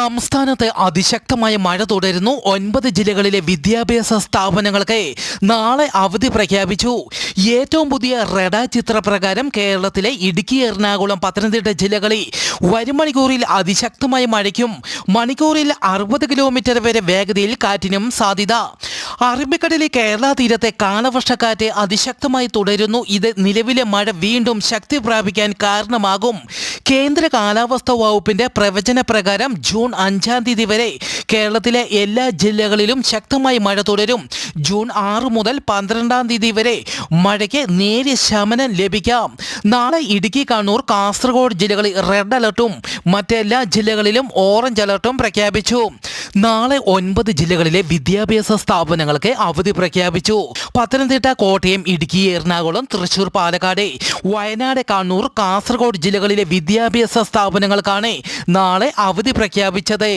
സംസ്ഥാനത്ത് അതിശക്തമായ മഴ തുടരുന്നു. 9 ജില്ലകളിലെ വിദ്യാഭ്യാസ സ്ഥാപനങ്ങൾക്ക് നാളെ അവധി പ്രഖ്യാപിച്ചു. ഏറ്റവും പുതിയ റഡാർ ചിത്രപ്രകാരം കേരളത്തിലെ ഇടുക്കി, എറണാകുളം, പത്തനംതിട്ട ജില്ലകളിൽ വരും മണിക്കൂറിൽ അതിശക്തമായ മഴയ്ക്കും മണിക്കൂറിൽ 60 കിലോമീറ്റർ വരെ വേഗതയിൽ കാറ്റിനും സാധ്യത. അറബിക്കടലിൽ കേരള തീരത്തെ കാലവർഷക്കാറ്റ് അതിശക്തമായി തുടരുന്നു. ഇത് നിലവിലെ മഴ വീണ്ടും ശക്തി പ്രാപിക്കാൻ കാരണമാകും. കേന്ദ്ര കാലാവസ്ഥാ വകുപ്പിന്റെ പ്രവചന പ്രകാരം ജൂൺ 5-ാം തീയതി വരെ കേരളത്തിലെ എല്ലാ ജില്ലകളിലും ശക്തമായി മഴ തുടരും. ജൂൺ 6 മുതൽ 12-ാം തീയതി വരെ മഴയ്ക്ക് നേരിയ ശമനം ലഭിക്കാം. നാളെ ഇടുക്കി, കണ്ണൂർ, കാസർഗോഡ് ജില്ലകളിൽ റെഡ് അലർട്ടും മറ്റെല്ലാ ജില്ലകളിലും ഓറഞ്ച് അലർട്ടും പ്രഖ്യാപിച്ചു. നാളെ 9 ജില്ലകളിലെ വിദ്യാഭ്യാസ സ്ഥാപനങ്ങൾക്ക് അവധി പ്രഖ്യാപിച്ചു. പത്തനംതിട്ട, കോട്ടയം, ഇടുക്കി, എറണാകുളം, തൃശൂർ, പാലക്കാട്, വയനാട്, കണ്ണൂർ, കാസർഗോഡ് ജില്ലകളിലെ വിദ്യാഭ്യാസ സ്ഥാപനങ്ങൾക്കാണ് നാളെ അവധി പ്രഖ്യാപിച്ചത്.